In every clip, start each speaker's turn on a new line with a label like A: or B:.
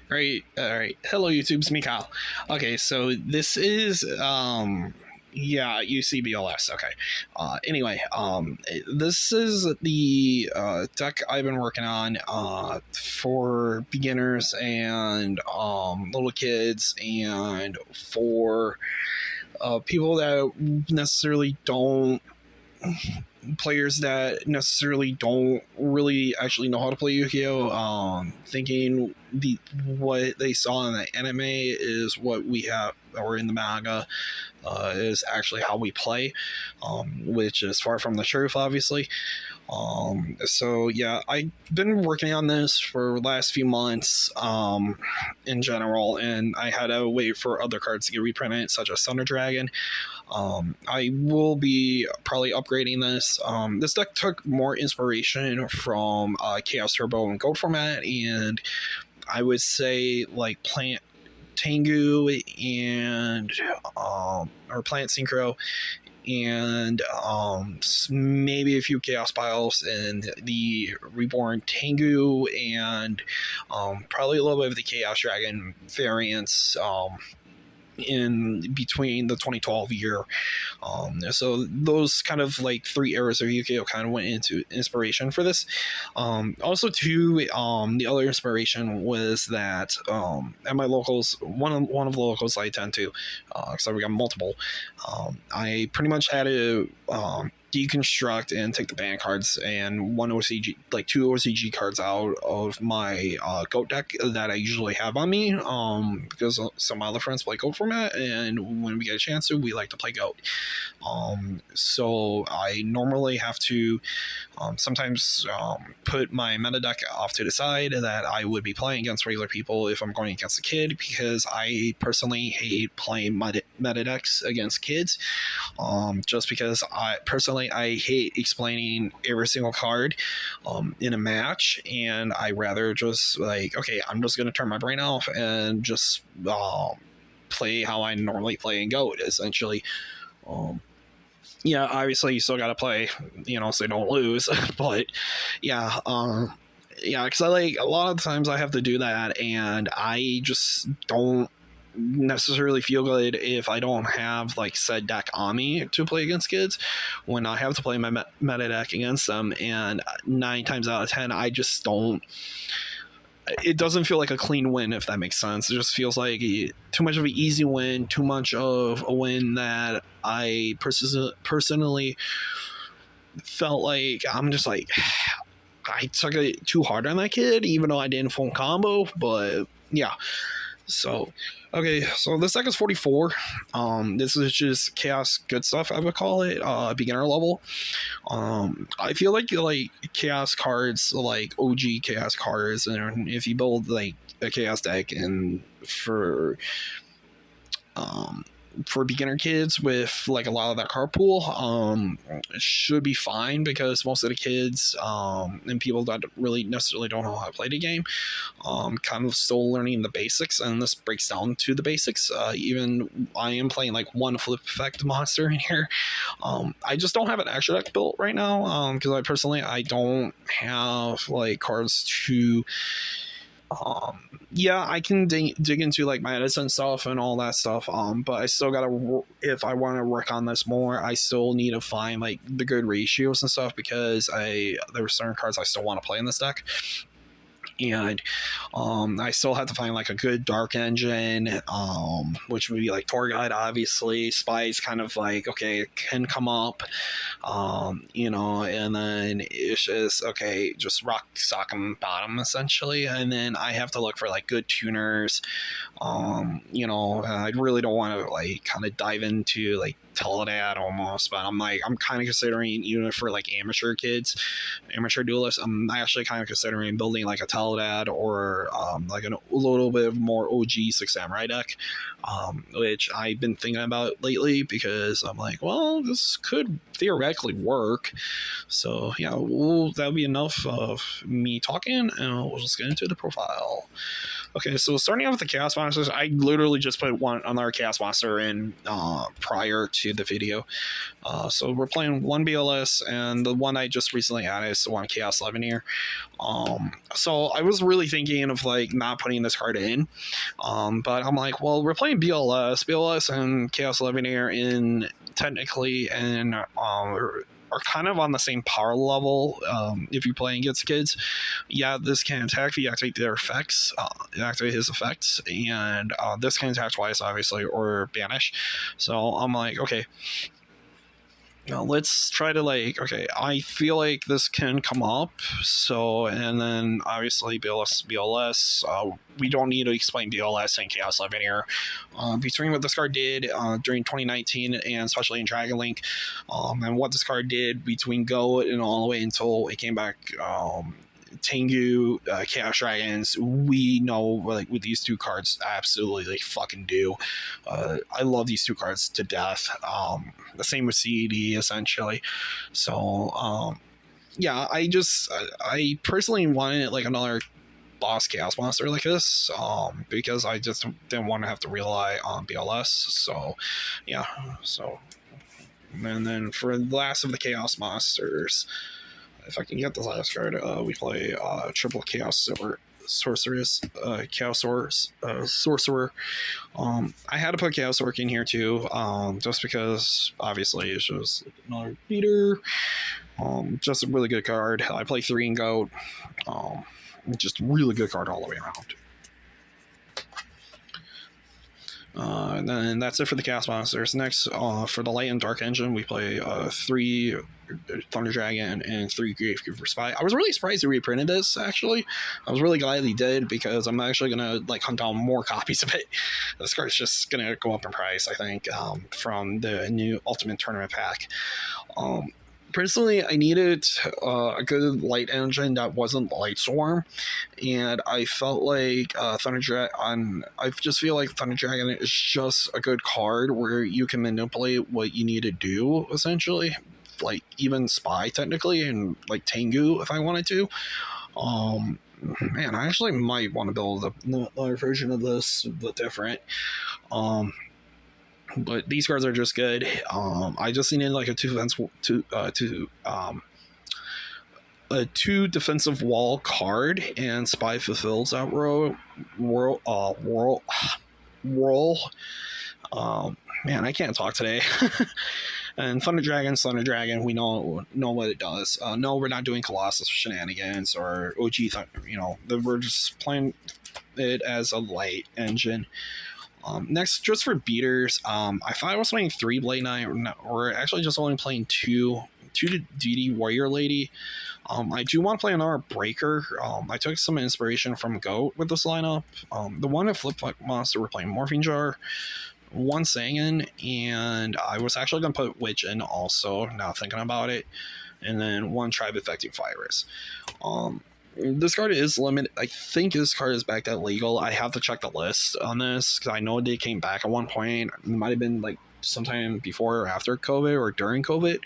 A: All right. Hello, YouTube. It's me, Kyle. Okay, so this is yeah, UCBLS. Okay. Anyway, this is the deck I've been working on for beginners and little kids, and for people that necessarily don't players that necessarily don't really actually know how to play Yu-Gi-Oh. Thinking what they saw in the anime is what we have, or in the manga, is actually how we play, which is far from the truth, obviously. So yeah, I've been working on this for the last few months, in general, and I had to wait for other cards to get reprinted, such as Thunder Dragon. I will be probably upgrading this. This deck took more inspiration from Chaos Turbo and Gold format, and I would say like Plant Tengu and or Plant Synchro, and maybe a few Chaos Piles and the Reborn Tengu, and probably a little bit of the Chaos Dragon variants. In between the 2012 year. So those kind of like three eras of Yu-Gi-Oh kind of went into inspiration for this. Also too, the other inspiration was that at my locals, one of the locals I attend to, because we got multiple, I pretty much had to deconstruct and take the ban cards and one OCG, like two OCG cards out of my GOAT deck that I usually have on me, because some other friends play GOAT format, and when we get a chance to, we like to play GOAT. So I normally have to sometimes put my meta deck off to the side that I would be playing against regular people if I'm going against a kid, because I personally hate playing meta decks against kids, just because I hate explaining every single card in a match, and I rather just like, okay, I'm just gonna turn my brain off and just play how I normally play in GOAT, essentially. Yeah, obviously you still gotta play, so you don't lose. But yeah, yeah, because I like, a lot of times I have to do that, and I just don't necessarily feel good if I don't have like said deck on me to play against kids when I have to play my meta deck against them. And 9 times out of 10, I just don't. It doesn't feel like a clean win, if that makes sense. It just feels like too much of an easy win, too much of a win that I personally felt like I'm just like, I took it too hard on that kid, even though I didn't full combo. But yeah. So, okay, so this deck is 44. This is just chaos good stuff, I would call it, beginner level. I feel like chaos cards, like OG chaos cards, and if you build like a chaos deck and for beginner kids with like a lot of that card pool, should be fine, because most of the kids and people that really necessarily don't know how to play the game, kind of still learning the basics, and this breaks down to the basics. Even I am playing like one flip effect monster in here. I just don't have an extra deck built right now, because I don't have like cards to yeah, I can dig into like my edits and stuff and all that stuff, but I still gotta, if I want to work on this more, I still need to find like the good ratios and stuff, because there are certain cards I still want to play in this deck. And I still have to find like a good dark engine, which would be like Tour Guide, obviously. Spy's kind of like, okay, it can come up, and then it's just, okay, just rock, sock, and bottom, essentially. And then I have to look for like good tuners. I really don't want to like kind of dive into like Teledad almost, but I'm kind of considering, for like amateur kids, amateur duelists, I'm actually kind of considering building like a Teledad, or like a little bit more OG Six Samurai deck, which I've been thinking about lately, because I'm like, well, this could theoretically work. So yeah, that'll be enough of me talking, and we'll just get into the profile. Okay, so starting off with the Chaos Monsters, I literally just put another Chaos Monster in prior to the video. So we're playing one BLS, and the one I just recently added is the one Chaos 11 here. So I was really thinking of like not putting this card in. But I'm like, well, we're playing BLS and Chaos Levianeer in technically and are kind of on the same power level. If you're playing against kids, yeah, this can attack if you activate their effects, activate his effects, and this can attack twice, obviously, or banish. So I'm like, okay, let's try to like, okay, I feel like this can come up. So, and then obviously BLS, we don't need to explain BLS and Chaos Levianeer. Between what this card did during 2019 and especially in Dragon Link, and what this card did between Go and all the way until it came back, Tengu, Chaos Dragons, we know like what these two cards absolutely like fucking do. I love these two cards to death. The same with CED essentially. So yeah, I personally wanted like another boss chaos monster like this, because I just didn't want to have to rely on BLS. So yeah, so and then for the last of the chaos monsters, if I can get the last card, we play triple chaos sorceress, chaos sorcerer. I had to put chaos orc in here too, just because obviously it's just another beater. Just a really good card. I play 3 and goat. Just really good card all the way around. And then that's it for the Chaos Monsters. Next, for the Light and Dark engine, we play 3 Thunder Dragon and 3 Gravekeeper Spy. I was really surprised they reprinted this, actually. I was really glad they did, because I'm actually going to like hunt down more copies of it. This card's just going to go up in price, I think, from the new Ultimate Tournament pack. Personally, I needed a good light engine that wasn't Lightstorm, and I felt like Thunder Dragon. I just feel like Thunder Dragon is just a good card where you can manipulate what you need to do, essentially, like even Spy technically, and like Tengu if I wanted to. Man, I actually might want to build another version of this, but different. But these cards are just good. I just needed like a two defensive wall card, and Spy fulfills that role. Man, I can't talk today. And Thunder Dragon, we know what it does. No, we're not doing Colossus shenanigans or OG Thunder. We're just playing it as a light engine. Next, just for beaters, I thought I was playing 3 Blade Knight, or actually just only playing 2 DD Warrior Lady. I do want to play another Breaker. I took some inspiration from Goat with this lineup. The one at Flip Monster, we're playing Morphine Jar, 1 Sangan, and I was actually going to put Witch in also, now thinking about it, and then 1 Tribe Affecting Virus. This card is limited. I think this card is back at legal. I have to check the list on this because I know they came back at one point. It might have been like sometime before or after COVID or during COVID.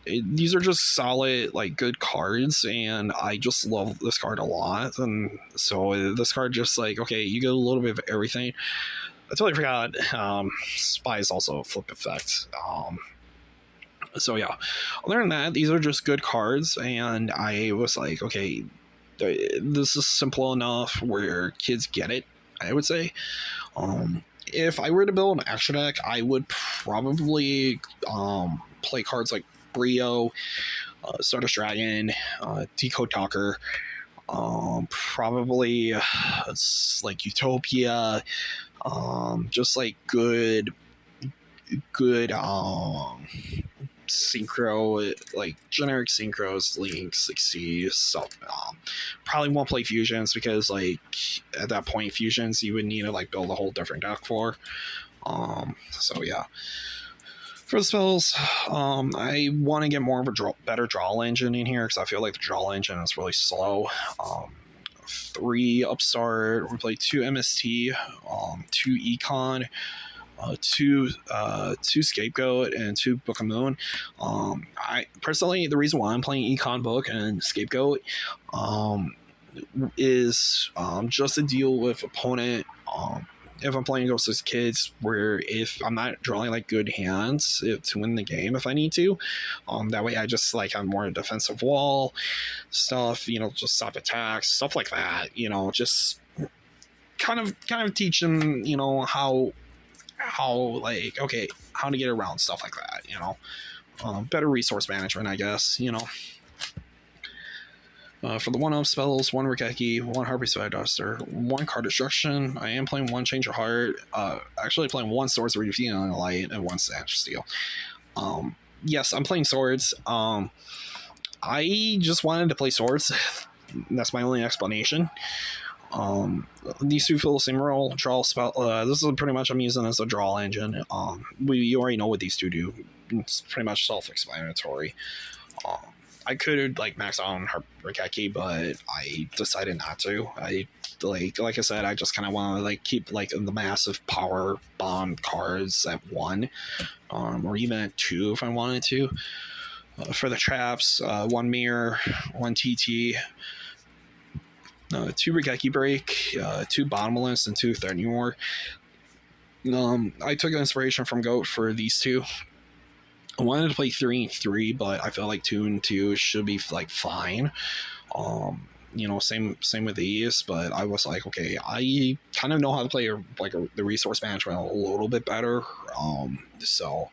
A: These are just solid, like good cards, and I just love this card a lot. And so this card just like, okay, you get a little bit of everything. I totally forgot. Spy is also a flip effect. So yeah, other than that, these are just good cards, and I was like, okay, this is simple enough where kids get it, I would say. If I were to build an extra deck, I would probably play cards like Brio, Stardust Dragon, Decode Talker, probably like Utopia, just like good synchro, like generic synchros, links, like C. So probably won't play fusions because like at that point fusions you would need to like build a whole different deck for. So yeah, for the spells, I want to get more of a better draw engine in here because I feel like the draw engine is really slow. 3 Upstart, we play 2 MST, 2 Econ, 2 Scapegoat, and 2 Book of Moon. I personally, the reason why I'm playing Econ Book and Scapegoat is just to deal with opponent if I'm playing Ghosts as Kids, where if I'm not drawing like good hands to win the game if I need to, that way I just like have more defensive wall stuff, just stop attacks, stuff like that, just kind of teach them, how like okay, how to get around stuff like that, better resource management, I guess, for the one-up spells, one Rikeki, one Harpy Spy Duster, one card destruction. I am playing one Change of Heart. Actually playing one Swords of Revealing Light and one Statue Steel. Yes, I'm playing Swords. I just wanted to play Swords. That's my only explanation. These two fill the same role. Draw spell. This is pretty much I'm using as a draw engine. You already know what these two do. It's pretty much self-explanatory. I could like max out on her Rikeki, but I decided not to. I like I said, I just kind of want to like keep like the massive power bomb cards at 1, or even at 2 if I wanted to. For the traps, 1 mirror, 1 TT, 2 Rikeki break, 2 bottomless, and 2 threatening war. I took inspiration from Goat for these two. I wanted to play 3 and 3, but I felt like 2 and 2 should be like fine. Same with these, but I was like, okay, I kind of know how to play the resource management a little bit better. So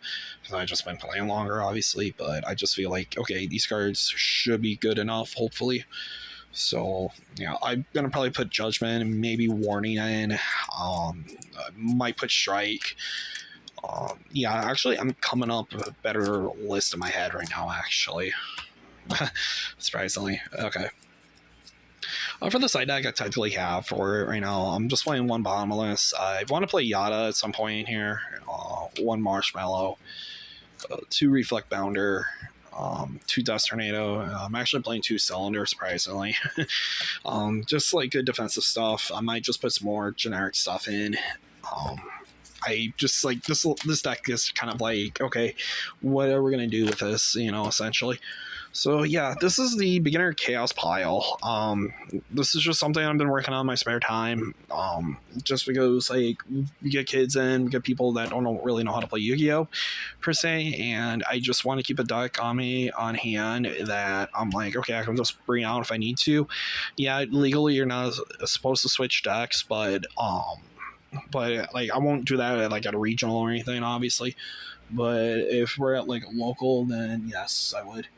A: I just been playing longer, obviously, but I just feel like okay, these cards should be good enough, hopefully. So yeah, I'm gonna probably put Judgment and maybe Warning in. Might put Strike. Yeah, actually, I'm coming up with a better list in my head right now, actually. Surprisingly. Okay. For the side deck I technically have for it right now, I'm just playing 1 Bottomless. I want to play Yada at some point here. 1 Marshmallow. 2 Reflect Bounder. 2 Dust Tornado. I'm actually playing 2 Cylinder, surprisingly. Just like good defensive stuff. I might just put some more generic stuff in. I just like this deck is kind of like, okay, what are we gonna do with this, essentially. So yeah, this is the beginner chaos pile. This is just something I've been working on in my spare time. Just because like we get kids in, we get people that don't really know how to play Yu-Gi-Oh per se, and I just want to keep a deck on hand that I'm like, okay, I can just bring out if I need to. Yeah, legally you're not supposed to switch decks, but like I won't do that at a regional or anything, obviously. But if we're at like a local, then yes, I would.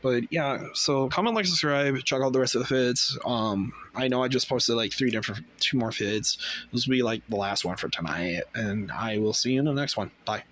A: But yeah, so comment, like, subscribe, check out the rest of the vids. I know I just posted like 2 more vids. This will be like the last one for tonight, and I will see you in the next one. Bye.